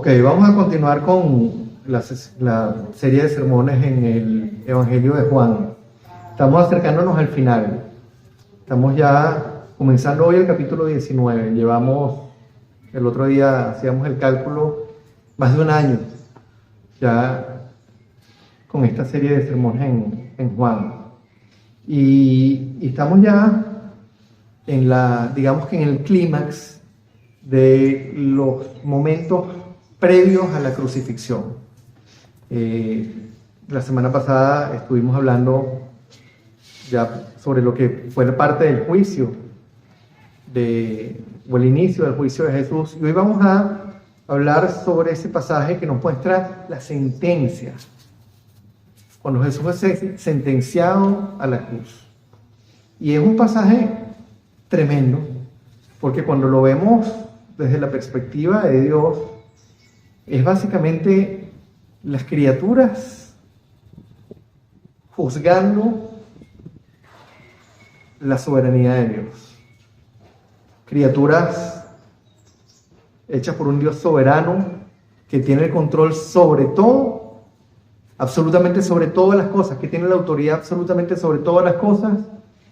Ok, vamos a continuar con la serie de sermones en el Evangelio de Juan. Estamos acercándonos al final. Estamos ya comenzando hoy el capítulo 19. Llevamos, el otro día hacíamos el cálculo, más de un año ya con esta serie de sermones en Juan. Y estamos ya en digamos que en el clímax de los momentos previos a la crucifixión. La semana pasada estuvimos hablando ya sobre lo que fue parte del juicio o el inicio del juicio de Jesús, y hoy vamos a hablar sobre ese pasaje que nos muestra la sentencia, cuando Jesús fue sentenciado a la cruz. Y es un pasaje tremendo, porque cuando lo vemos desde la perspectiva de Dios, es básicamente las criaturas juzgando la soberanía de Dios. Criaturas hechas por un Dios soberano que tiene el control sobre todo, absolutamente sobre todas las cosas, que tiene la autoridad absolutamente sobre todas las cosas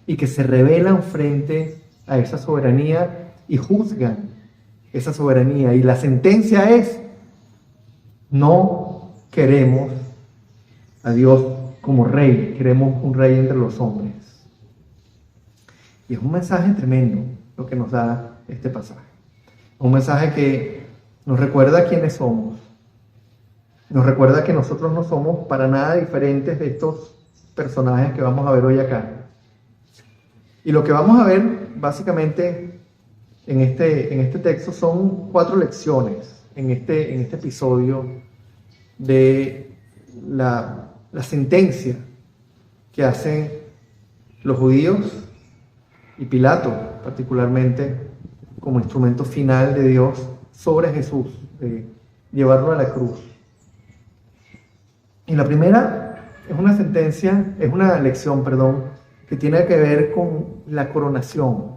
y que se rebelan frente a esa soberanía y juzgan esa soberanía. Y la sentencia es: no queremos a Dios como rey, queremos un rey entre los hombres. Y es un mensaje tremendo lo que nos da este pasaje. Un mensaje que nos recuerda quiénes somos. Nos recuerda que nosotros no somos para nada diferentes de estos personajes que vamos a ver hoy acá. Y lo que vamos a ver básicamente en este texto son 4 lecciones en este episodio de la sentencia que hacen los judíos y Pilato, particularmente, como instrumento final de Dios sobre Jesús, de llevarlo a la cruz. Y la primera es una lección, que tiene que ver con la coronación.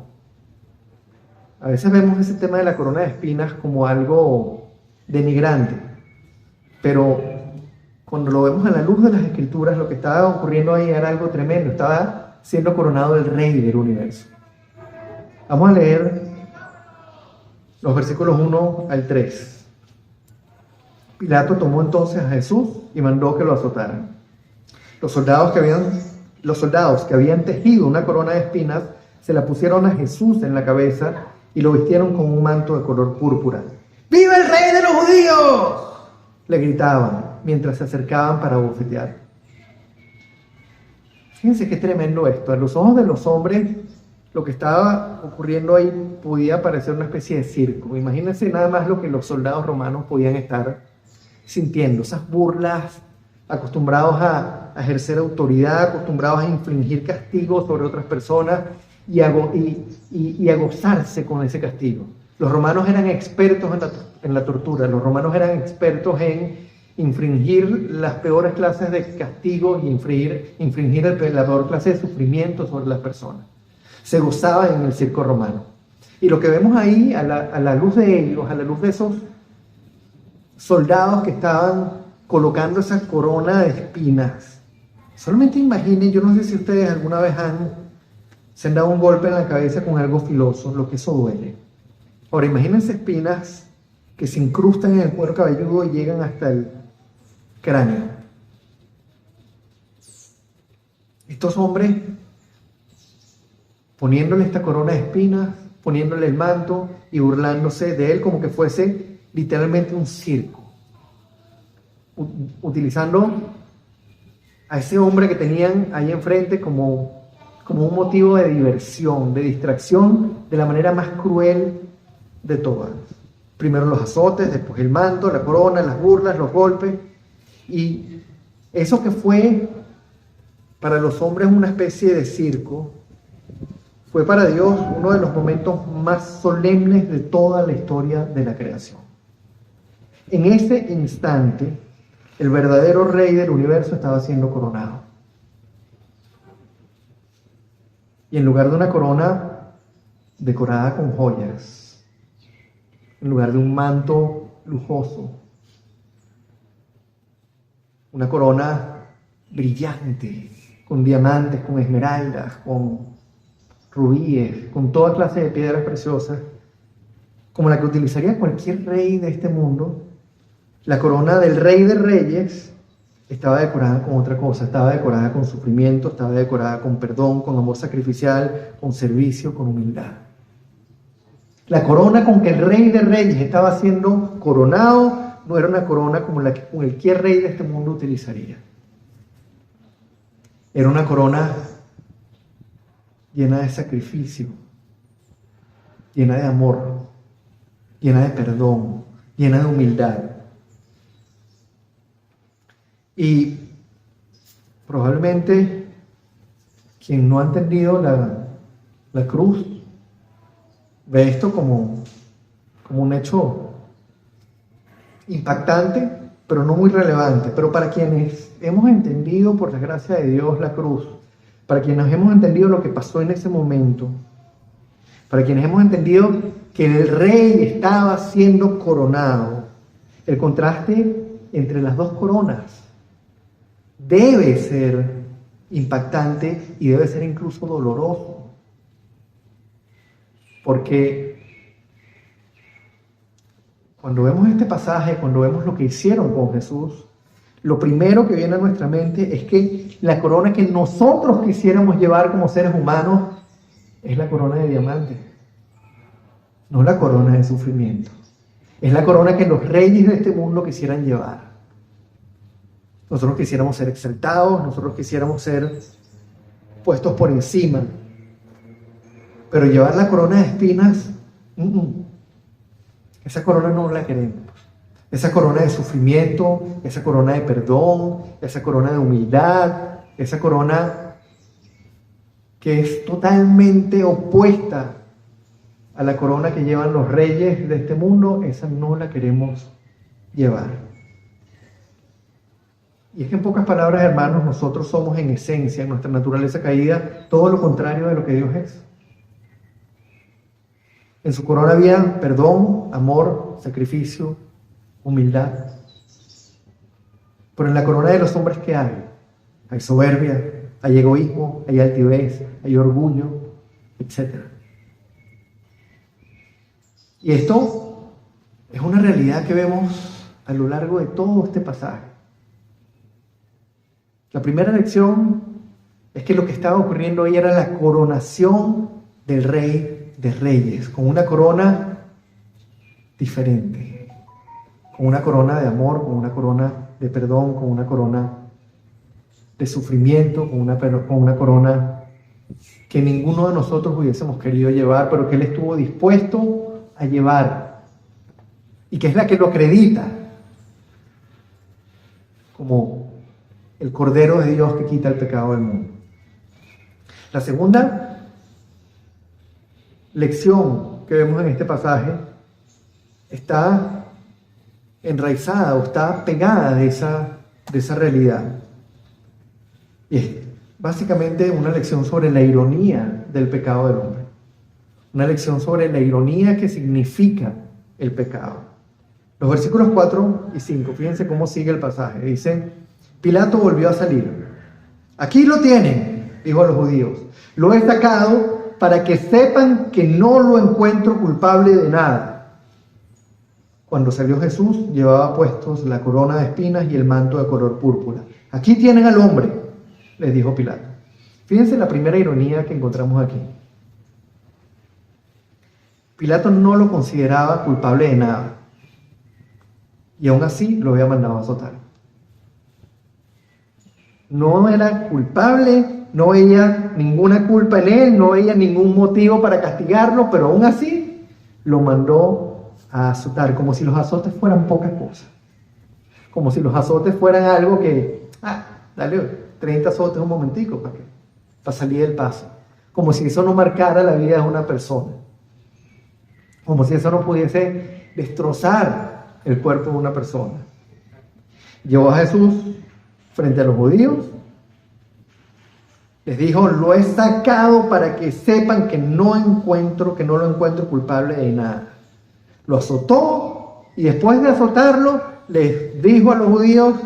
A veces vemos ese tema de la corona de espinas como algo denigrante, pero cuando lo vemos a la luz de las Escrituras, lo que estaba ocurriendo ahí era algo tremendo. Estaba siendo coronado el Rey del universo. Vamos a leer los versículos 1 al 3. Pilato tomó entonces a Jesús y mandó que lo azotaran. Los soldados que habían tejido una corona de espinas se la pusieron a Jesús en la cabeza y lo vistieron con un manto de color púrpura. ¡Viva el Rey de los judíos!, le gritaban mientras se acercaban para bofetear. Fíjense qué tremendo esto. A los ojos de los hombres, lo que estaba ocurriendo ahí podía parecer una especie de circo. Imagínense nada más lo que los soldados romanos podían estar sintiendo. Esas burlas, acostumbrados a ejercer autoridad, acostumbrados a infligir castigos sobre otras personas y a gozarse con ese castigo. Los romanos eran expertos en la tortura. Los romanos eran expertos en infringir las peores clases de castigos y infringir la peor clase de sufrimiento sobre las personas. Se gozaba en el circo romano. Y lo que vemos ahí, a la luz de ellos, a la luz de esos soldados que estaban colocando esa corona de espinas, solamente imaginen, yo no sé si ustedes alguna vez se han dado un golpe en la cabeza con algo filoso, lo que eso duele. Ahora imagínense espinas que se incrustan en el cuero cabelludo y llegan hasta el cráneo. Estos hombres poniéndole esta corona de espinas, poniéndole el manto y burlándose de él como que fuese literalmente un circo, utilizando a ese hombre que tenían ahí enfrente como un motivo de diversión, de distracción, de la manera más cruel de todas. Primero los azotes, después el manto, la corona, las burlas, los golpes. Y eso que fue para los hombres una especie de circo, fue para Dios uno de los momentos más solemnes de toda la historia de la creación. En ese instante, el verdadero Rey del universo estaba siendo coronado. Y en lugar de una corona decorada con joyas, en lugar de un manto lujoso, una corona brillante, con diamantes, con esmeraldas, con rubíes, con toda clase de piedras preciosas, como la que utilizaría cualquier rey de este mundo. La corona del Rey de Reyes estaba decorada con otra cosa, estaba decorada con sufrimiento, estaba decorada con perdón, con amor sacrificial, con servicio, con humildad. La corona con que el Rey de Reyes estaba siendo coronado no era una corona como la que cualquier rey de este mundo utilizaría. Era una corona llena de sacrificio, llena de amor, llena de perdón, llena de humildad. Y probablemente quien no ha entendido la cruz ve esto como un hecho impactante, pero no muy relevante. Pero para quienes hemos entendido, por la gracia de Dios, la cruz, para quienes hemos entendido lo que pasó en ese momento, para quienes hemos entendido que el rey estaba siendo coronado, el contraste entre las dos coronas debe ser impactante y debe ser incluso doloroso. Porque cuando vemos este pasaje, cuando vemos lo que hicieron con Jesús, lo primero que viene a nuestra mente es que la corona que nosotros quisiéramos llevar como seres humanos es la corona de diamantes, no la corona de sufrimiento. Es la corona que los reyes de este mundo quisieran llevar. Nosotros quisiéramos ser exaltados, nosotros quisiéramos ser puestos por encima. Pero llevar la corona de espinas, esa corona no la queremos. Esa corona de sufrimiento, esa corona de perdón, esa corona de humildad, esa corona que es totalmente opuesta a la corona que llevan los reyes de este mundo, esa no la queremos llevar. Y es que en pocas palabras, hermanos, nosotros somos en esencia, en nuestra naturaleza caída, todo lo contrario de lo que Dios es. En su corona había perdón, amor, sacrificio, humildad. Pero en la corona de los hombres, ¿qué hay? Hay soberbia, hay egoísmo, hay altivez, hay orgullo, etc. Y esto es una realidad que vemos a lo largo de todo este pasaje. La primera lección es que lo que estaba ocurriendo ahí era la coronación del Rey de Reyes, con una corona diferente, con una corona de amor, con una corona de perdón, con una corona de sufrimiento, con una corona que ninguno de nosotros hubiésemos querido llevar, pero que Él estuvo dispuesto a llevar, y que es la que lo acredita como el Cordero de Dios que quita el pecado del mundo. La segunda lección que vemos en este pasaje está enraizada o está pegada de esa realidad. Y es básicamente una lección sobre la ironía del pecado del hombre. Una lección sobre la ironía que significa el pecado. Los versículos 4 y 5, fíjense cómo sigue el pasaje. Dice: Pilato volvió a salir. Aquí lo tienen, dijo a los judíos. Lo he sacado para que sepan que no lo encuentro culpable de nada. Cuando salió Jesús, llevaba puestos la corona de espinas y el manto de color púrpura. Aquí tienen al hombre, les dijo Pilato. Fíjense la primera ironía que encontramos aquí. Pilato no lo consideraba culpable de nada, y aún así lo había mandado a azotar. No era culpable, no veía ninguna culpa en él, no veía ningún motivo para castigarlo, pero aún así lo mandó a azotar, como si los azotes fueran pocas cosas. Como si los azotes fueran algo que, dale 30 azotes un momentico para salir del paso. Como si eso no marcara la vida de una persona. Como si eso no pudiese destrozar el cuerpo de una persona. Llevó a Jesús frente a los judíos, les dijo: lo he sacado para que sepan que no lo encuentro culpable de nada. Lo azotó y después de azotarlo les dijo a los judíos: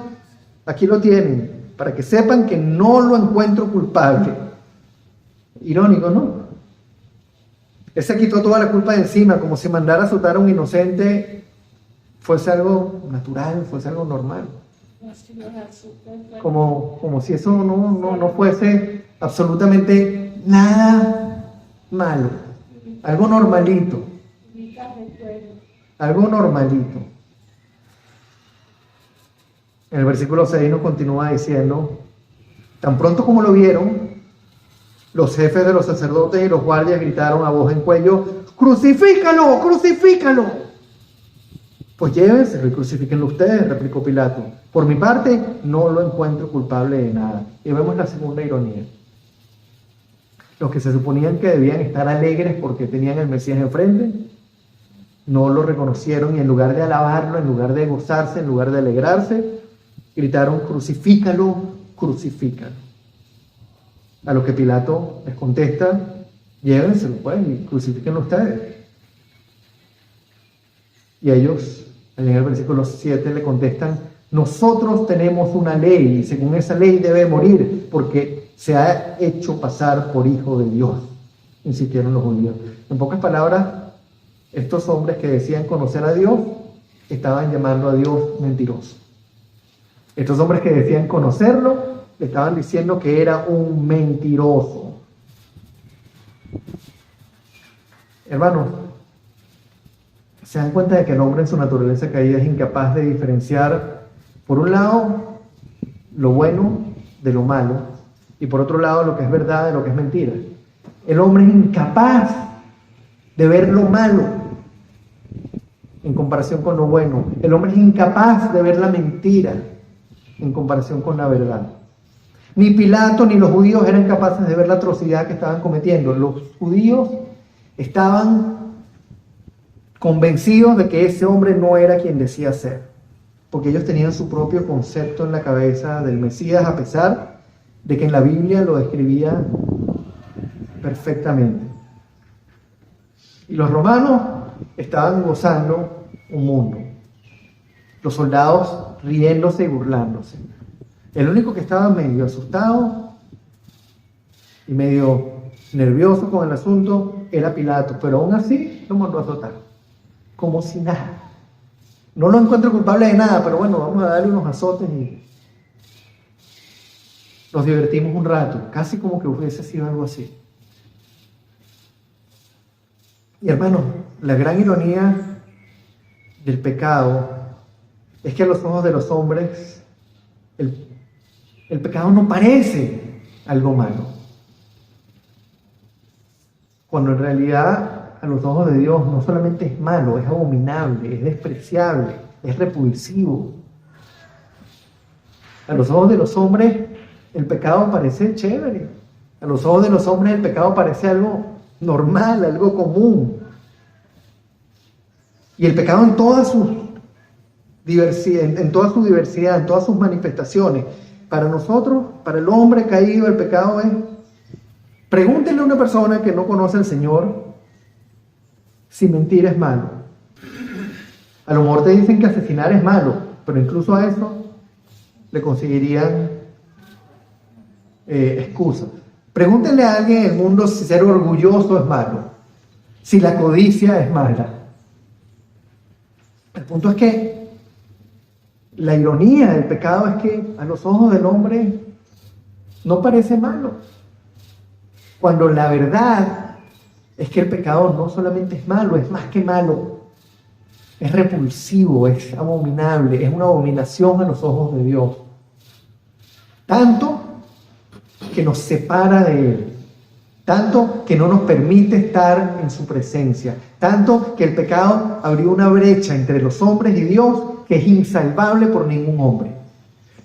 Aquí lo tienen, para que sepan que no lo encuentro culpable. Irónico, ¿no? Él se quitó toda la culpa de encima, como si mandar a azotar a un inocente fuese algo natural, fuese algo normal. Como si eso no fuese absolutamente nada malo. Algo normalito. Algo normalito. En el versículo 6 nos continúa diciendo: tan pronto como lo vieron, los jefes de los sacerdotes y los guardias gritaron a voz en cuello: ¡crucifícalo! ¡Crucifícalo! Pues llévenselo y crucifíquenlo ustedes, replicó Pilato. Por mi parte, no lo encuentro culpable de nada. Y vemos la segunda ironía. Los que se suponían que debían estar alegres porque tenían al Mesías enfrente, no lo reconocieron y en lugar de alabarlo, en lugar de gozarse, en lugar de alegrarse, gritaron: crucifícalo, crucifícalo. A lo que Pilato les contesta: llévenselo pues y crucifíquenlo ustedes. Y ellos, en el versículo 7, le contestan: nosotros tenemos una ley y según esa ley debe morir porque se ha hecho pasar por hijo de Dios, insistieron los judíos. En pocas palabras, estos hombres que decían conocer a Dios estaban llamando a Dios mentiroso. Estos hombres que decían conocerlo le estaban diciendo que era un mentiroso. Hermanos, se dan cuenta de que el hombre en su naturaleza caída es incapaz de diferenciar, por un lado, lo bueno de lo malo, y por otro lado, lo que es verdad de lo que es mentira. El hombre es incapaz de ver lo malo en comparación con lo bueno. El hombre es incapaz de ver la mentira en comparación con la verdad. Ni Pilato ni los judíos eran capaces de ver la atrocidad que estaban cometiendo. Los judíos estaban convencidos de que ese hombre no era quien decía ser, porque ellos tenían su propio concepto en la cabeza del Mesías, a pesar de que en la Biblia lo describía perfectamente. Y los romanos estaban gozando un mundo, los soldados riéndose y burlándose. El único que estaba medio asustado y medio nervioso con el asunto era Pilato, pero aún así lo mandó a azotar, como si nada. No lo encuentro culpable de nada, pero bueno, vamos a darle unos azotes y nos divertimos un rato, casi como que hubiese sido algo así. Y hermanos, la gran ironía del pecado es que a los ojos de los hombres el pecado no parece algo malo, cuando en realidad a los ojos de Dios no solamente es malo, es abominable, es despreciable, es repulsivo. A los ojos de los hombres el pecado parece chévere, a los ojos de los hombres el pecado parece algo normal, algo común. Y el pecado en toda su diversidad, en todas sus manifestaciones. Para nosotros, para el hombre caído, el pecado es... Pregúntenle a una persona que no conoce al Señor si mentir es malo. A lo mejor te dicen que asesinar es malo, pero incluso a eso le conseguirían excusas. Pregúntenle a alguien en el mundo si ser orgulloso es malo, si la codicia es mala. El punto es que la ironía del pecado es que a los ojos del hombre no parece malo, cuando la verdad es que el pecado no solamente es malo, es más que malo, es repulsivo, es abominable, es una abominación a los ojos de Dios, tanto que nos separa de Él, tanto que no nos permite estar en su presencia, tanto que el pecado abrió una brecha entre los hombres y Dios que es insalvable por ningún hombre.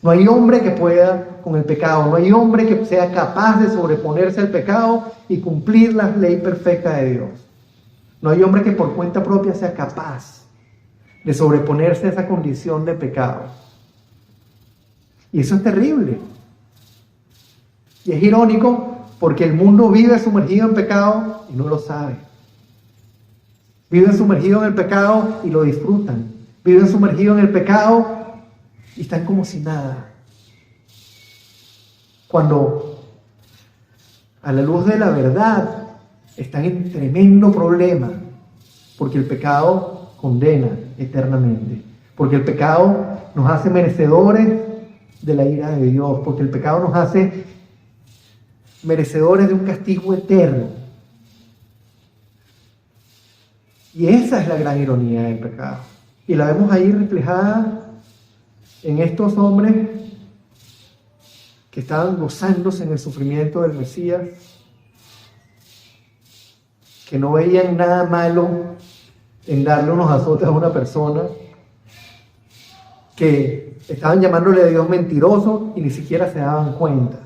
No hay hombre que pueda con el pecado, no hay hombre que sea capaz de sobreponerse al pecado y cumplir la ley perfecta de Dios. No hay hombre que por cuenta propia sea capaz de sobreponerse a esa condición de pecado. Y eso es terrible. Y es irónico porque el mundo vive sumergido en pecado y no lo sabe. Viven sumergidos en el pecado y lo disfrutan. Viven sumergidos en el pecado y están como si nada. cuando a la luz de la verdad están en tremendo problema, porque el pecado condena eternamente, porque el pecado nos hace merecedores de la ira de Dios, porque el pecado nos hace merecedores de un castigo eterno. Y esa es la gran ironía del pecado. Y la vemos ahí reflejada en estos hombres que estaban gozándose en el sufrimiento del Mesías, que no veían nada malo en darle unos azotes a una persona, que estaban llamándole a Dios mentiroso y ni siquiera se daban cuenta.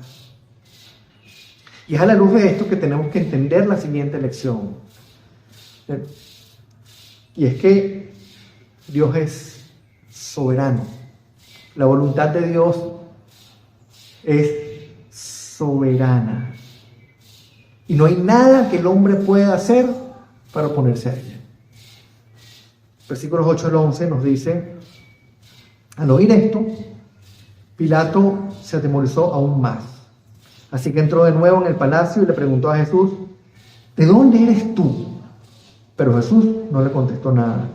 Y es a la luz de esto que tenemos que entender la siguiente lección. Y es que Dios es soberano. La voluntad de Dios es soberana. Y no hay nada que el hombre pueda hacer para oponerse a ella. Versículos 8 al 11 nos dice: al oír esto, Pilato se atemorizó aún más. Así que entró de nuevo en el palacio y le preguntó a Jesús: ¿de dónde eres tú? Pero Jesús no le contestó nada.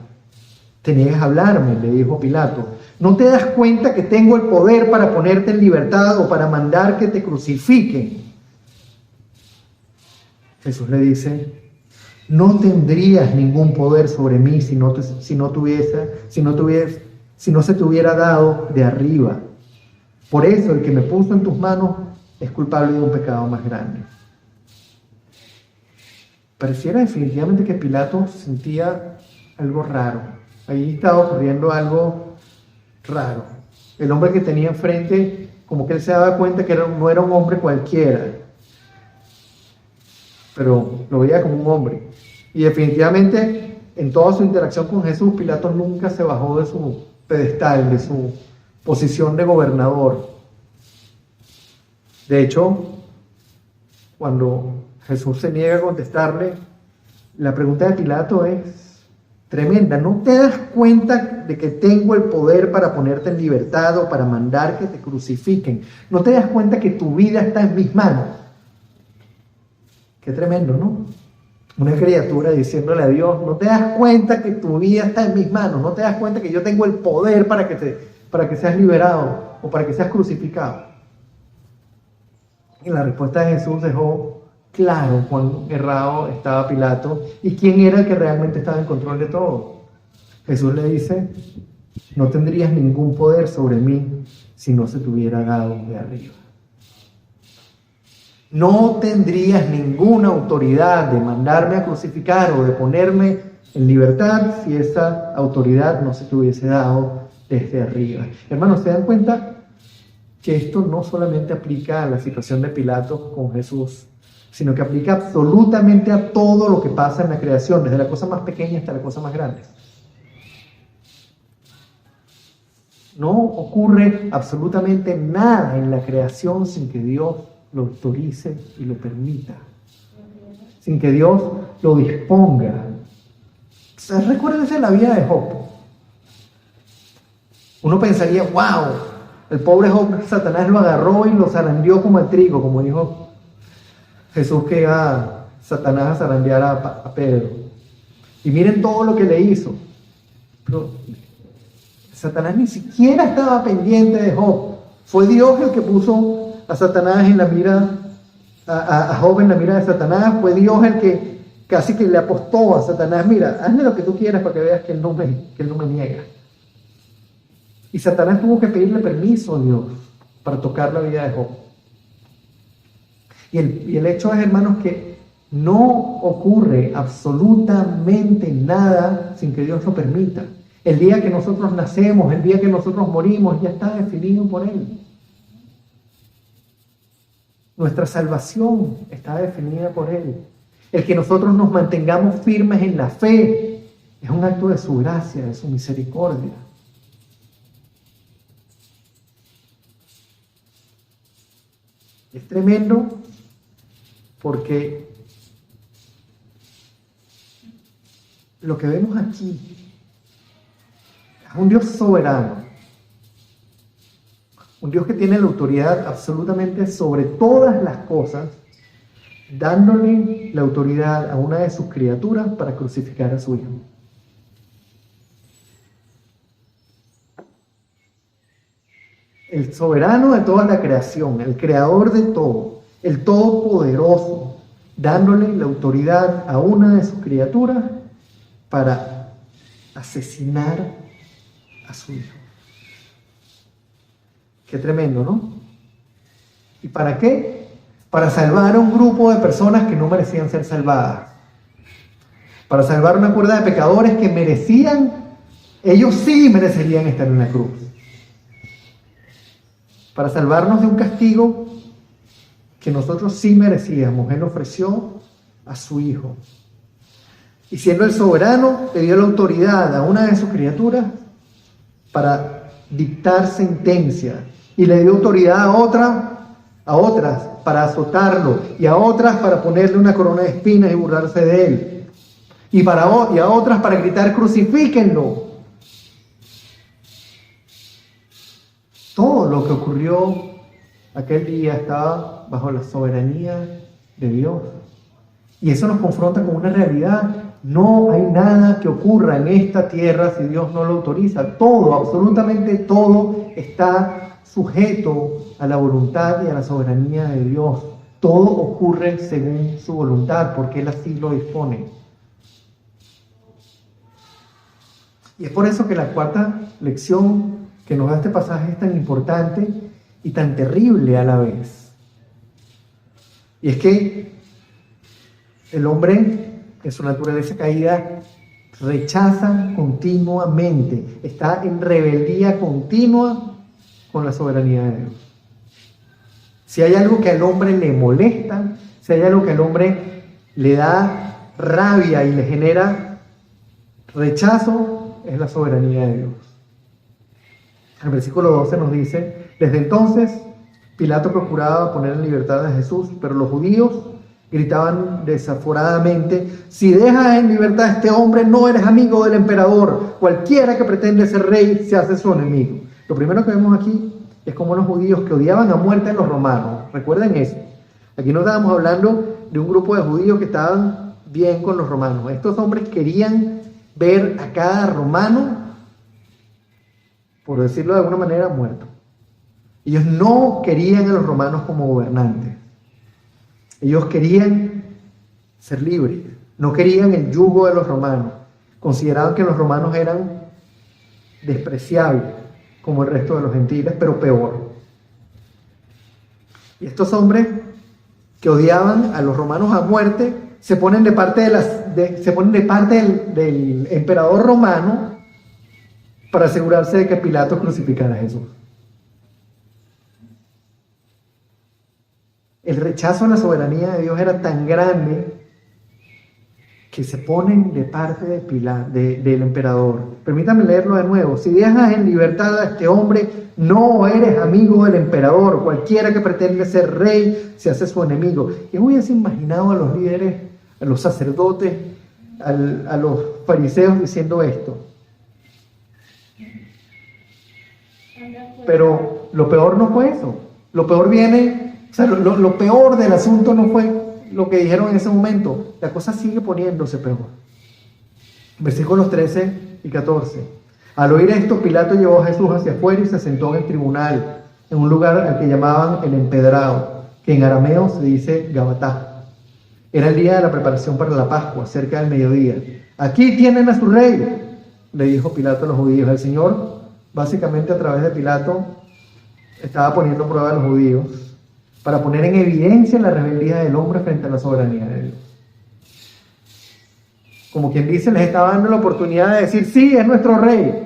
Te niegas a hablarme, le dijo Pilato. ¿No te das cuenta que tengo el poder para ponerte en libertad o para mandar que te crucifiquen? Jesús le dice: no tendrías ningún poder sobre mí si no se te hubiera dado de arriba. Por eso el que me puso en tus manos es culpable de un pecado más grande. Pareciera definitivamente que Pilato sentía algo raro. Ahí estaba ocurriendo algo raro. El hombre que tenía enfrente, como que él se daba cuenta que no era un hombre cualquiera, pero lo veía como un hombre. Y definitivamente, en toda su interacción con Jesús, Pilato nunca se bajó de su pedestal, de su posición de gobernador. De hecho, cuando Jesús se niega a contestarle, la pregunta de Pilato es tremenda. ¿No te das cuenta de que tengo el poder para ponerte en libertad o para mandar que te crucifiquen? ¿No te das cuenta que tu vida está en mis manos? Qué tremendo, ¿no? Una criatura diciéndole a Dios: ¿no te das cuenta que tu vida está en mis manos? ¿No te das cuenta que yo tengo el poder para que seas liberado o para que seas crucificado? Y la respuesta de Jesús dejó claro cuán errado estaba Pilato y quién era el que realmente estaba en control de todo. Jesús le dice: no tendrías ningún poder sobre mí si no se te hubiera dado de arriba. No tendrías ninguna autoridad de mandarme a crucificar o de ponerme en libertad si esa autoridad no se te hubiese dado desde arriba. Hermanos, ¿se dan cuenta que esto no solamente aplica a la situación de Pilato con Jesús, sino que aplica absolutamente a todo lo que pasa en la creación, desde la cosa más pequeña hasta la cosa más grande? No ocurre absolutamente nada en la creación sin que Dios lo autorice y lo permita, sin que Dios lo disponga. Recuérdense la vida de Job. Uno pensaría: wow, el pobre Job, Satanás lo agarró y lo zarandeó como el trigo, como dijo Jesús, que iba Satanás a zarandear a Pedro. Y miren todo lo que le hizo. Pero Satanás ni siquiera estaba pendiente de Job. Fue Dios el que puso a Satanás en la mira, a Job en la mira de Satanás. Fue Dios el que casi que le apostó a Satanás: mira, hazme lo que tú quieras para que veas que él no me niega. Y Satanás tuvo que pedirle permiso a Dios para tocar la vida de Job. Y el hecho es, hermanos, que no ocurre absolutamente nada sin que Dios lo permita. El día que nosotros nacemos, el día que nosotros morimos, ya está definido por Él. Nuestra salvación está definida por Él. El que nosotros nos mantengamos firmes en la fe es un acto de su gracia, de su misericordia. Es tremendo porque lo que vemos aquí es un Dios soberano, Un Dios que tiene la autoridad absolutamente sobre todas las cosas, dándole la autoridad a una de sus criaturas para crucificar a su hijo. El soberano de toda la creación, el creador de todo, el todopoderoso, dándole la autoridad a una de sus criaturas para asesinar a su hijo. Qué tremendo, ¿no? ¿Y para qué? Para salvar a un grupo de personas que no merecían ser salvadas. Para salvar una cuerda de pecadores que merecían, ellos sí merecerían estar en la cruz. Para salvarnos de un castigo que nosotros sí merecíamos. Él ofreció a su hijo. Y siendo el soberano, le dio la autoridad a una de sus criaturas para dictar sentencia. Y le dio autoridad a otras para azotarlo. Y a otras para ponerle una corona de espinas y burlarse de él. Y a otras para gritar: crucifíquenlo. Todo lo que ocurrió aquel día estaba bajo la soberanía de Dios. Y eso nos confronta con una realidad. No hay nada que ocurra en esta tierra si Dios no lo autoriza. Todo, absolutamente todo, está sujeto a la voluntad y a la soberanía de Dios. Todo ocurre según su voluntad, porque Él así lo dispone. Y es por eso que la cuarta lección que nos da este pasaje es tan importante y tan terrible a la vez. Y es que el hombre, en su naturaleza caída, rechaza continuamente, está en rebeldía continua con la soberanía de Dios. Si hay algo que al hombre le molesta, si hay algo que al hombre le da rabia y le genera rechazo, es la soberanía de Dios. El versículo 12 nos dice: desde entonces Pilato procuraba poner en libertad a Jesús, pero los judíos gritaban desaforadamente: si dejas en libertad a este hombre, no eres amigo del emperador. Cualquiera que pretende ser rey se hace su enemigo. Lo primero que vemos aquí es cómo los judíos, que odiaban a muerte a los romanos, recuerden eso. Aquí no estábamos hablando de un grupo de judíos que estaban bien con los romanos. Estos hombres querían ver a cada romano, por decirlo de alguna manera, muerto. Ellos no querían a los romanos como gobernantes. Ellos querían ser libres. No querían el yugo de los romanos. Consideraban que los romanos eran despreciables, como el resto de los gentiles, pero peor. Y estos hombres que odiaban a los romanos a muerte se ponen de parte del emperador romano para asegurarse de que Pilato crucificara a Jesús. El rechazo a la soberanía de Dios era tan grande que se ponen de parte del emperador. Permítame leerlo de nuevo. Si dejas en libertad a este hombre, no eres amigo del emperador. Cualquiera que pretende ser rey se hace su enemigo. ¿Qué hubieras imaginado a los líderes, a los sacerdotes, a los fariseos diciendo esto? Pero lo peor no fue eso. Lo peor viene, o sea, lo peor del asunto no fue lo que dijeron en ese momento. La cosa sigue poniéndose peor. Versículos 13 y 14. Al oír esto, Pilato llevó a Jesús hacia afuera y se sentó en el tribunal, en un lugar al que llamaban el Empedrado, que en arameo se dice Gabatá. Era el día de la preparación para la Pascua, cerca del mediodía. Aquí tienen a su rey, le dijo Pilato a los judíos. El Señor, básicamente a través de Pilato, estaba poniendo a prueba a los judíos para poner en evidencia la rebeldía del hombre frente a la soberanía de Dios. Como quien dice, les estaba dando la oportunidad de decir: sí, es nuestro rey.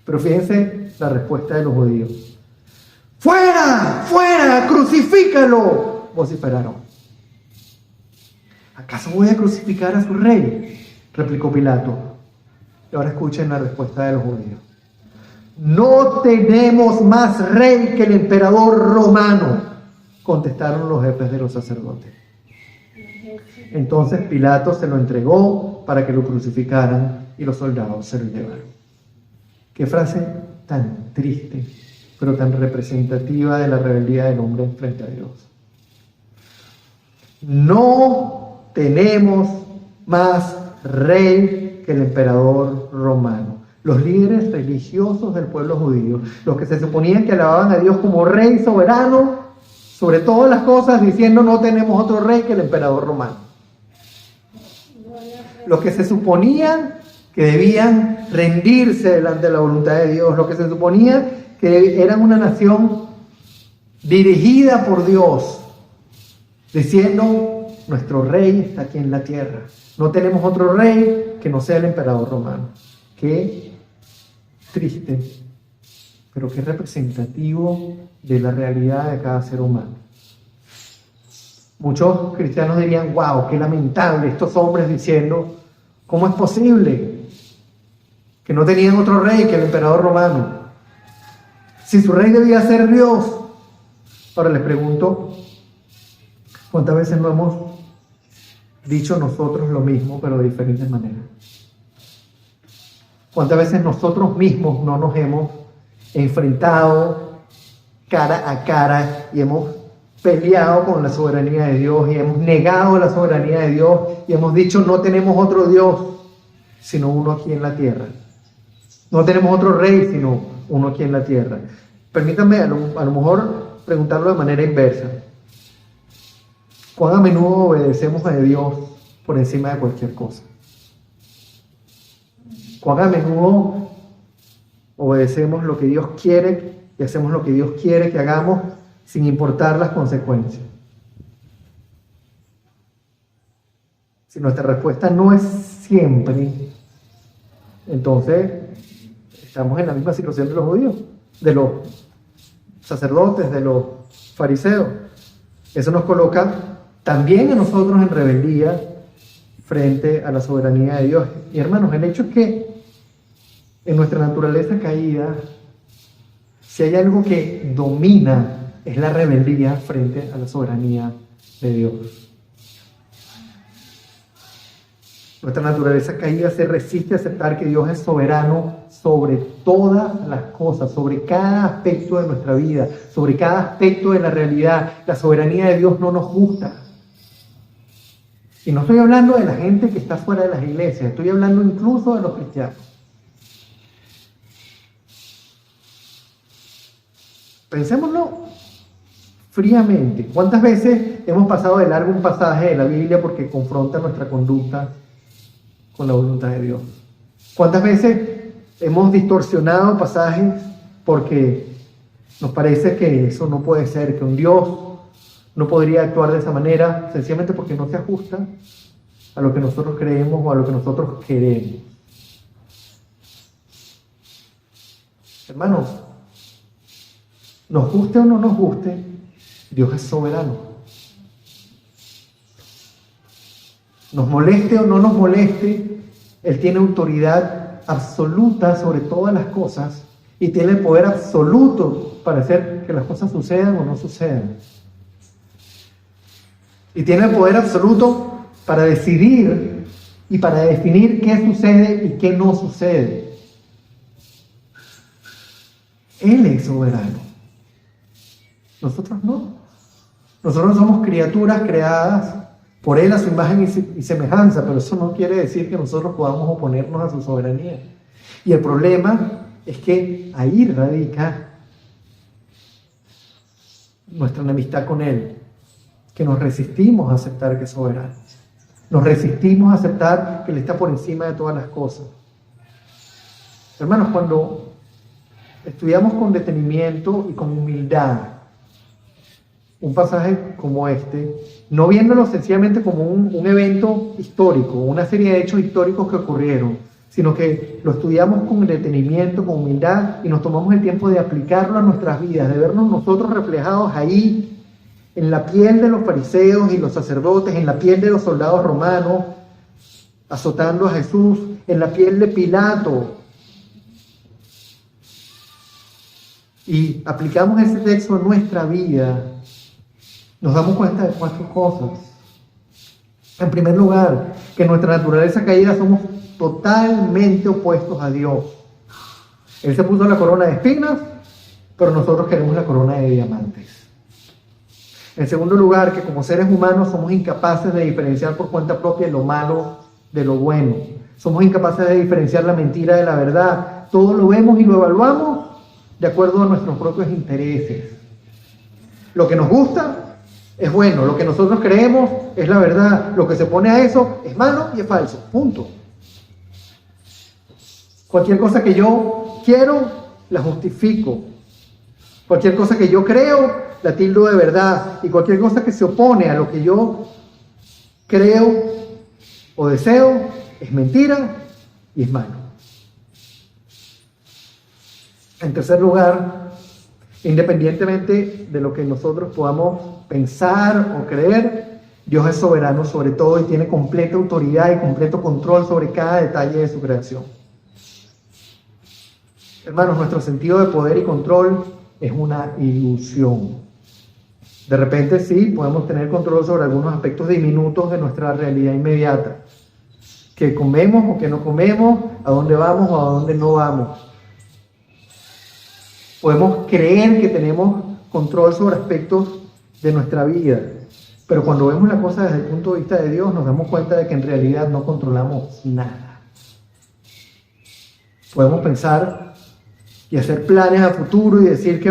Pero fíjense la respuesta de los judíos: ¡fuera! ¡Fuera! ¡Crucifícalo!, vociferaron. ¿Acaso voy a crucificar a su rey?, replicó Pilato. Y ahora escuchen la respuesta de los judíos: no tenemos más rey que el emperador romano, contestaron los jefes de los sacerdotes. Entonces Pilato se lo entregó para que lo crucificaran y los soldados se lo llevaron. Qué frase tan triste pero tan representativa de la rebeldía del hombre frente a Dios. No tenemos más rey que el emperador romano. Los líderes religiosos del pueblo judío, los que se suponían que alababan a Dios como rey soberano sobre todas las cosas, diciendo no tenemos otro rey que el emperador romano. Los que se suponían que debían rendirse delante de la voluntad de Dios, los que se suponían que eran una nación dirigida por Dios, diciendo nuestro rey está aquí en la tierra. No tenemos otro rey que no sea el emperador romano. Qué triste, pero qué representativo de la realidad de cada ser humano. Muchos cristianos dirían, wow, qué lamentable estos hombres diciendo, ¿cómo es posible que no tenían otro rey que el emperador romano? Si su rey debía ser Dios. Ahora les pregunto, ¿cuántas veces no hemos dicho nosotros lo mismo, pero de diferentes maneras? ¿Cuántas veces nosotros mismos no nos hemos enfrentado cara a cara y hemos peleado con la soberanía de Dios y hemos negado la soberanía de Dios y hemos dicho no tenemos otro Dios sino uno aquí en la tierra? No tenemos otro rey sino uno aquí en la tierra. Permítanme a lo mejor preguntarlo de manera inversa. ¿Cuán a menudo obedecemos a Dios por encima de cualquier cosa? ¿Cuán a menudo obedecemos lo que Dios quiere y hacemos lo que Dios quiere que hagamos sin importar las consecuencias? Si nuestra respuesta no es siempre, entonces estamos en la misma situación de los judíos, de los sacerdotes, de los fariseos. Eso nos coloca también a nosotros en rebeldía frente a la soberanía de Dios. Y hermanos, el hecho es que en nuestra naturaleza caída, si hay algo que domina, es la rebeldía frente a la soberanía de Dios. Nuestra naturaleza caída se resiste a aceptar que Dios es soberano sobre todas las cosas, sobre cada aspecto de nuestra vida, sobre cada aspecto de la realidad. La soberanía de Dios no nos gusta. Y no estoy hablando de la gente que está fuera de las iglesias, estoy hablando incluso de los cristianos. Pensémoslo fríamente. ¿Cuántas veces hemos pasado de largo un pasaje de la Biblia porque confronta nuestra conducta con la voluntad de Dios? ¿Cuántas veces hemos distorsionado pasajes porque nos parece que eso no puede ser, que un Dios no podría actuar de esa manera, sencillamente porque no se ajusta a lo que nosotros creemos o a lo que nosotros queremos? Hermanos, nos guste o no nos guste, Dios es soberano. Nos moleste o no nos moleste, Él tiene autoridad absoluta sobre todas las cosas y tiene el poder absoluto para hacer que las cosas sucedan o no sucedan. Y tiene el poder absoluto para decidir y para definir qué sucede y qué no sucede. Él es soberano. Nosotros no. Nosotros somos criaturas creadas por Él a su imagen y semejanza, pero eso no quiere decir que nosotros podamos oponernos a su soberanía. Y el problema es que ahí radica nuestra enemistad con Él, que nos resistimos a aceptar que es soberano. Nos resistimos a aceptar que Él está por encima de todas las cosas. Hermanos, cuando estudiamos con detenimiento y con humildad un pasaje como este, no viéndolo sencillamente como un evento histórico, una serie de hechos históricos que ocurrieron, sino que lo estudiamos con detenimiento, con humildad, y nos tomamos el tiempo de aplicarlo a nuestras vidas, de vernos nosotros reflejados ahí, en la piel de los fariseos y los sacerdotes, en la piel de los soldados romanos, azotando a Jesús, en la piel de Pilato. Y aplicamos ese texto a nuestra vida, nos damos cuenta de 4 cosas. En primer lugar, que en nuestra naturaleza caída somos totalmente opuestos a Dios. Él se puso la corona de espinas pero nosotros queremos la corona de diamantes. En segundo lugar, que como seres humanos somos incapaces de diferenciar por cuenta propia lo malo de lo bueno. Somos incapaces de diferenciar la mentira de la verdad. Todo lo vemos y lo evaluamos de acuerdo a nuestros propios intereses. Lo que nos gusta es bueno, lo que nosotros creemos es la verdad, lo que se pone a eso es malo y es falso, punto. Cualquier cosa que yo quiero, la justifico. Cualquier cosa que yo creo, la tildo de verdad. Y cualquier cosa que se opone a lo que yo creo o deseo, es mentira y es malo. En tercer lugar, independientemente de lo que nosotros podamos pensar o creer, Dios es soberano sobre todo y tiene completa autoridad y completo control sobre cada detalle de su creación. Hermanos, nuestro sentido de poder y control es una ilusión. De repente sí, podemos tener control sobre algunos aspectos diminutos de nuestra realidad inmediata. Que comemos o que no comemos, a dónde vamos o a dónde no vamos. Podemos creer que tenemos control sobre aspectos de nuestra vida, pero cuando vemos la cosa desde el punto de vista de Dios, nos damos cuenta de que en realidad no controlamos nada. Podemos pensar y hacer planes a futuro y decir que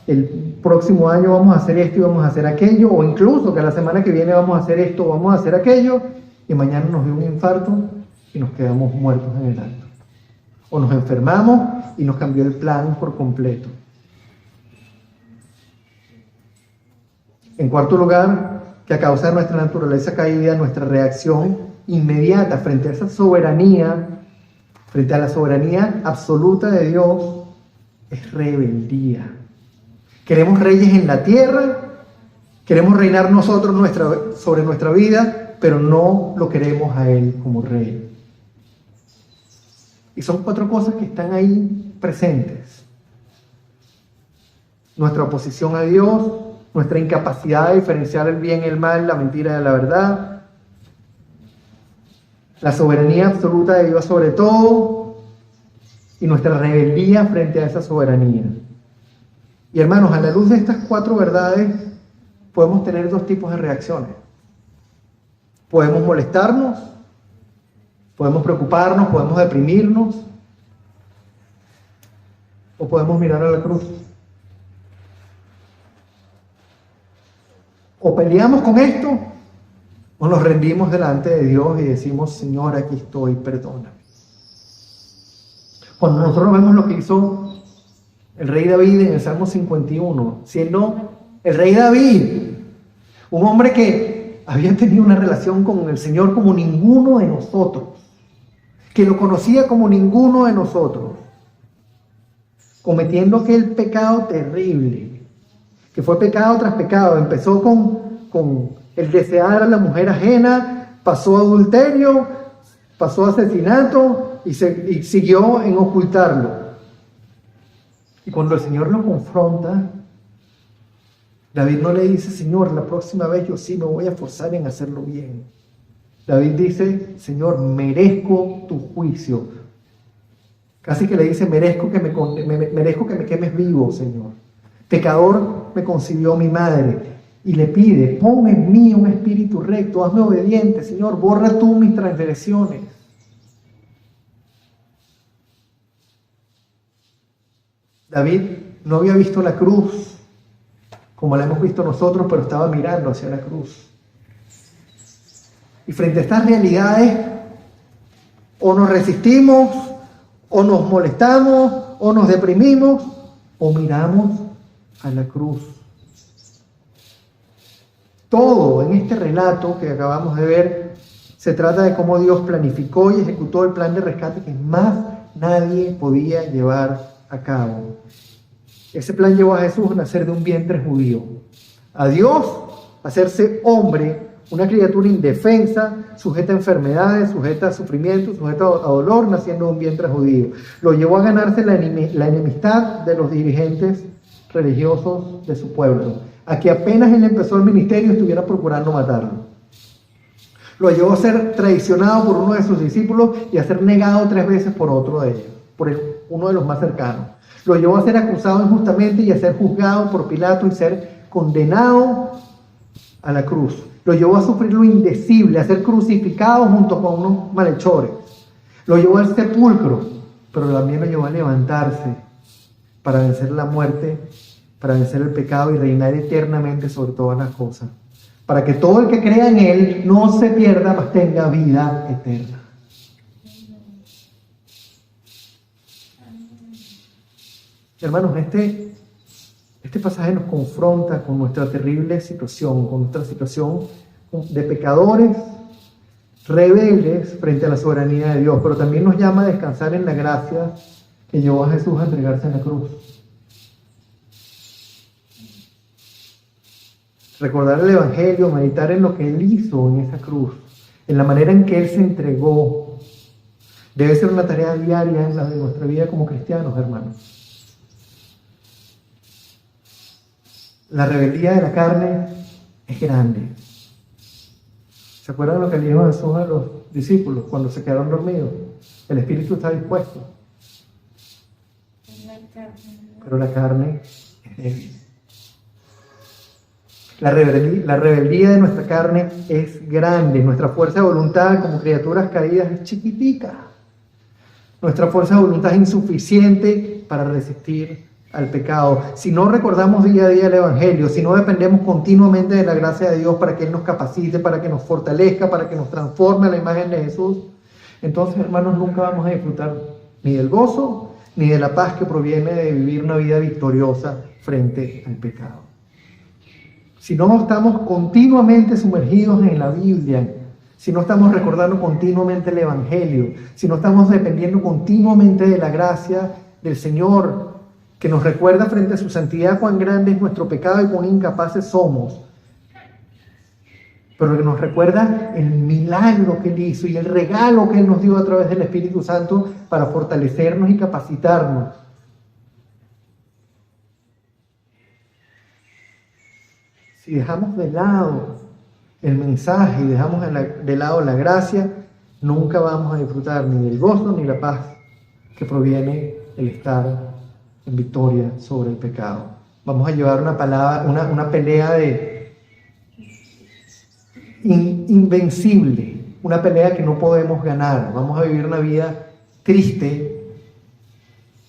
el próximo año vamos a hacer esto y vamos a hacer aquello, o incluso que la semana que viene vamos a hacer esto o vamos a hacer aquello, y mañana nos dio un infarto y nos quedamos muertos en el acto. O nos enfermamos y nos cambió el plan por completo. En cuarto lugar, que a causa de nuestra naturaleza caída, nuestra reacción inmediata frente a esa soberanía, frente a la soberanía absoluta de Dios, es rebeldía. Queremos reyes en la tierra, queremos reinar nosotros sobre nuestra vida, pero no lo queremos a Él como rey. Y son cuatro cosas que están ahí presentes. Nuestra oposición a Dios, nuestra incapacidad de diferenciar el bien y el mal, la mentira de la verdad, la soberanía absoluta de Dios sobre todo, y nuestra rebeldía frente a esa soberanía. Y hermanos, a la luz de estas cuatro verdades, podemos tener dos tipos de reacciones. Podemos molestarnos, podemos preocuparnos, podemos deprimirnos, o podemos mirar a la cruz. O peleamos con esto, o nos rendimos delante de Dios y decimos, Señor, aquí estoy, perdóname. Cuando nosotros vemos lo que hizo el rey David en el Salmo 51, siendo el rey David, un hombre que había tenido una relación con el Señor como ninguno de nosotros, que lo conocía como ninguno de nosotros, cometiendo aquel pecado terrible, que fue pecado tras pecado. Empezó con el desear a la mujer ajena, pasó a adulterio, pasó a asesinato y siguió en ocultarlo. Y cuando el Señor lo confronta, David no le dice, Señor, la próxima vez yo sí me voy a esforzar en hacerlo bien. David dice, Señor, merezco tu juicio. Casi que le dice, merezco que me quemes vivo, Señor. Pecador me concibió mi madre. Y le pide, pon en mí un espíritu recto, hazme obediente, Señor, borra tú mis transgresiones. David no había visto la cruz como la hemos visto nosotros, pero estaba mirando hacia la cruz. Y frente a estas realidades, o nos resistimos, o nos molestamos, o nos deprimimos, o miramos a la cruz. Todo en este relato que acabamos de ver se trata de cómo Dios planificó y ejecutó el plan de rescate que más nadie podía llevar a cabo. Ese plan llevó a Jesús a nacer de un vientre judío, a Dios a hacerse hombre, una criatura indefensa, sujeta a enfermedades, sujeta a sufrimiento, sujeta a dolor, naciendo de un vientre judío. Lo llevó a ganarse la enemistad de los dirigentes religiosos de su pueblo, a que apenas él empezó el ministerio estuviera procurando matarlo. Lo llevó a ser traicionado por uno de sus discípulos y a ser negado 3 veces por otro de ellos, uno de los más cercanos. Lo llevó a ser acusado injustamente y a ser juzgado por Pilato y ser condenado a la cruz. Lo llevó a sufrir lo indecible, a ser crucificado junto con unos malhechores. Lo llevó al sepulcro, pero también lo llevó a levantarse para vencer la muerte, para vencer el pecado y reinar eternamente sobre todas las cosas. Para que todo el que crea en Él no se pierda, mas tenga vida eterna. Hermanos, este pasaje nos confronta con nuestra terrible situación, con nuestra situación de pecadores, rebeldes frente a la soberanía de Dios, pero también nos llama a descansar en la gracia que llevó a Jesús a entregarse en la cruz. Recordar el Evangelio, meditar en lo que Él hizo en esa cruz, en la manera en que Él se entregó, debe ser una tarea diaria en la de nuestra vida como cristianos, hermanos. La rebeldía de la carne es grande. ¿Se acuerdan lo que le dijo Jesús a los discípulos cuando se quedaron dormidos? El espíritu está dispuesto, pero la carne es débil. La rebeldía de nuestra carne es grande. Nuestra fuerza de voluntad como criaturas caídas es chiquitica. Nuestra fuerza de voluntad es insuficiente para resistir al pecado. Si no recordamos día a día el Evangelio, si no dependemos continuamente de la gracia de Dios para que Él nos capacite, para que nos fortalezca, para que nos transforme a la imagen de Jesús, entonces, hermanos, nunca vamos a disfrutar ni del gozo ni de la paz que proviene de vivir una vida victoriosa frente al pecado. Si no estamos continuamente sumergidos en la Biblia, si no estamos recordando continuamente el Evangelio, si no estamos dependiendo continuamente de la gracia del Señor, que nos recuerda frente a su santidad cuán grande es nuestro pecado y cuán incapaces somos, pero que nos recuerda el milagro que Él hizo y el regalo que Él nos dio a través del Espíritu Santo para fortalecernos y capacitarnos. Si dejamos de lado el mensaje y dejamos de lado la gracia, nunca vamos a disfrutar ni del gozo ni la paz que proviene del estar en victoria sobre el pecado. Vamos a llevar una pelea invencible, una pelea que no podemos ganar. Vamos a vivir una vida triste,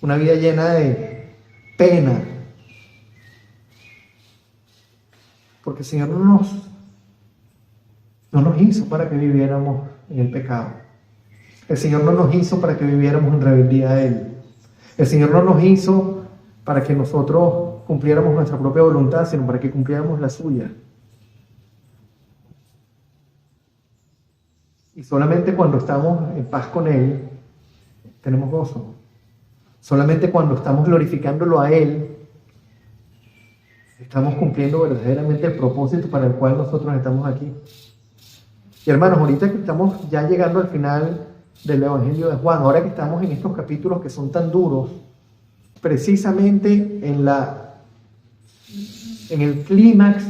una vida llena de pena, porque el Señor no nos hizo para que viviéramos en el pecado. El Señor no nos hizo para que viviéramos en rebeldía a Él. El Señor no nos hizo para que nosotros cumpliéramos nuestra propia voluntad, sino para que cumpliéramos la suya. Y solamente cuando estamos en paz con Él, tenemos gozo. Solamente cuando estamos glorificándolo a Él, estamos cumpliendo verdaderamente el propósito para el cual nosotros estamos aquí. Y hermanos, ahorita que estamos ya llegando al final del Evangelio de Juan, ahora que estamos en estos capítulos que son tan duros, precisamente en el clímax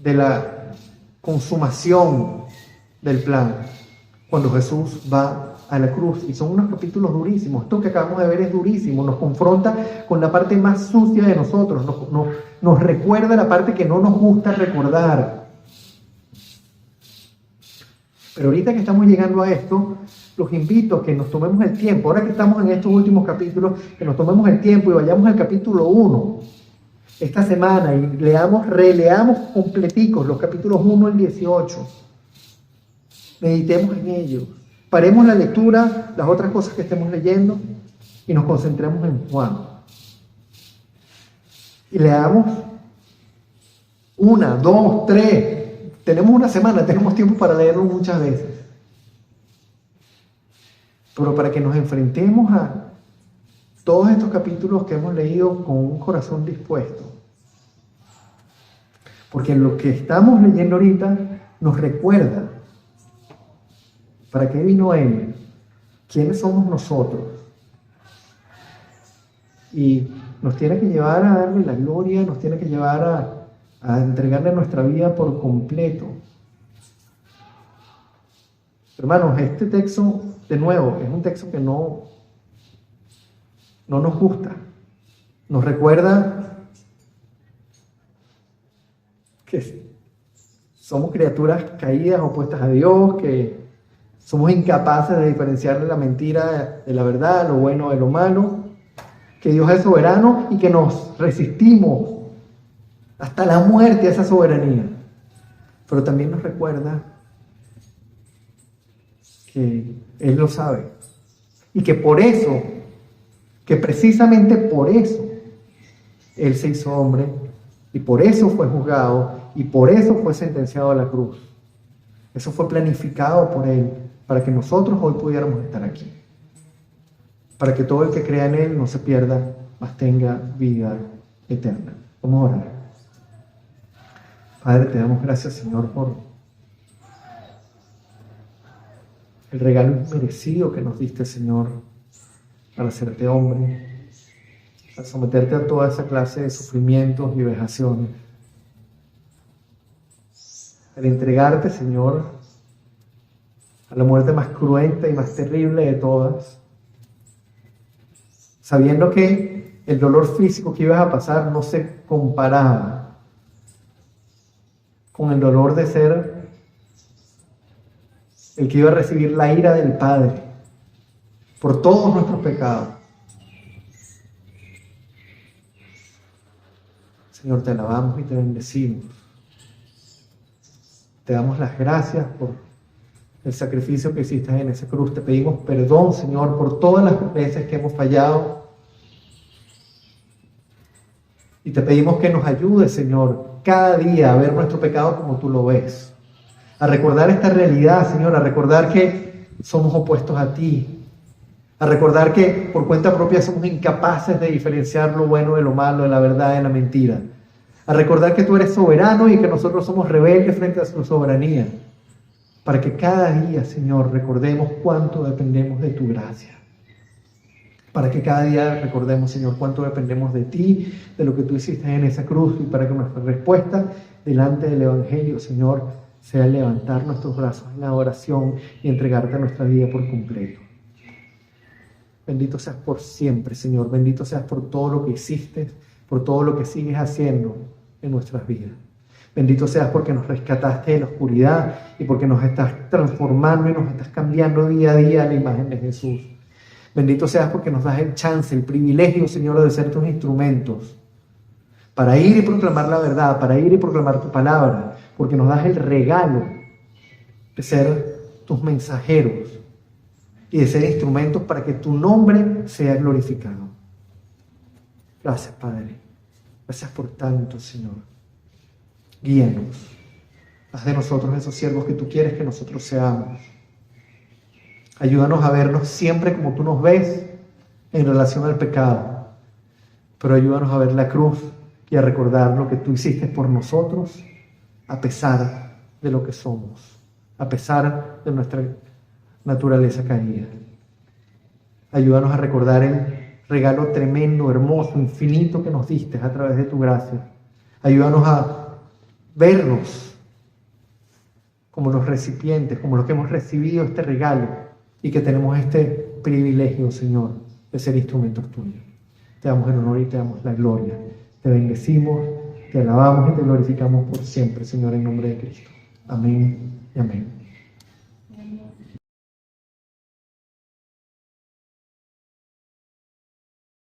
de la consumación del plan, cuando Jesús va a la cruz, y son unos capítulos durísimos. Esto que acabamos de ver es durísimo, nos confronta con la parte más sucia de nosotros, nos recuerda la parte que no nos gusta recordar. Pero ahorita que estamos llegando a esto, los invito a que nos tomemos el tiempo, ahora que estamos en estos últimos capítulos, que nos tomemos el tiempo y vayamos al capítulo 1 esta semana y releamos completicos los capítulos 1 al 18. Meditemos en ellos. Paremos la lectura, las otras cosas que estemos leyendo y nos concentremos en Juan. Y leamos 1, 2, 3. Tenemos una semana, tenemos tiempo para leerlo muchas veces. Pero para que nos enfrentemos a todos estos capítulos que hemos leído con un corazón dispuesto. Porque lo que estamos leyendo ahorita nos recuerda para qué vino Él, quiénes somos nosotros. Y nos tiene que llevar a darle la gloria, nos tiene que llevar a entregarle nuestra vida por completo. Hermanos, este texto, de nuevo, es un texto que no no nos gusta. Nos recuerda que somos criaturas caídas, opuestas a Dios, que somos incapaces de diferenciar la mentira de la verdad, lo bueno de lo malo, que Dios es soberano y que nos resistimos hasta la muerte a esa soberanía. Pero también nos recuerda que Él lo sabe y que por eso, que precisamente por eso, Él se hizo hombre y por eso fue juzgado y por eso fue sentenciado a la cruz. Eso fue planificado por Él para que nosotros hoy pudiéramos estar aquí. Para que todo el que crea en Él no se pierda, mas tenga vida eterna. Vamos a orar. Padre, te damos gracias, Señor, por el regalo inmerecido que nos diste, Señor, para hacerte hombre, para someterte a toda esa clase de sufrimientos y vejaciones. Al entregarte, Señor, a la muerte más cruenta y más terrible de todas, sabiendo que el dolor físico que ibas a pasar no se comparaba con el dolor de ser el que iba a recibir la ira del Padre por todos nuestros pecados. Señor, te alabamos y te bendecimos. Te damos las gracias por el sacrificio que hiciste en esa cruz. Te pedimos perdón, Señor, por todas las veces que hemos fallado. Y te pedimos que nos ayudes, Señor, cada día a ver nuestro pecado como tú lo ves. A recordar esta realidad, Señor, a recordar que somos opuestos a ti. A recordar que por cuenta propia somos incapaces de diferenciar lo bueno de lo malo, de la verdad de la mentira. A recordar que tú eres soberano y que nosotros somos rebeldes frente a tu soberanía. Para que cada día, Señor, recordemos cuánto dependemos de tu gracia. Para que cada día recordemos, Señor, cuánto dependemos de ti, de lo que tú hiciste en esa cruz, y para que nuestra respuesta delante del Evangelio, Señor, sea levantar nuestros brazos en la oración y entregarte nuestra vida por completo. Bendito seas por siempre, Señor. Bendito seas por todo lo que hiciste, por todo lo que sigues haciendo en nuestras vidas. Bendito seas porque nos rescataste de la oscuridad y porque nos estás transformando y nos estás cambiando día a día a la imagen de Jesús. Bendito seas porque nos das el chance, el privilegio, Señor, de ser tus instrumentos para ir y proclamar la verdad, para ir y proclamar tu palabra, porque nos das el regalo de ser tus mensajeros y de ser instrumentos para que tu nombre sea glorificado. Gracias, Padre. Gracias por tanto, Señor. Guíanos. Haz de nosotros esos siervos que tú quieres que nosotros seamos. Ayúdanos a vernos siempre como tú nos ves en relación al pecado. Pero ayúdanos a ver la cruz y a recordar lo que tú hiciste por nosotros, a pesar de lo que somos, a pesar de nuestra naturaleza caída. Ayúdanos a recordar el regalo tremendo, hermoso, infinito que nos diste a través de tu gracia. Ayúdanos a vernos como los recipientes, como los que hemos recibido este regalo y que tenemos este privilegio, Señor, de ser instrumentos tuyos. Te damos el honor y te damos la gloria. Te bendecimos, te alabamos y te glorificamos por siempre, Señor, en nombre de Cristo. Amén y amén.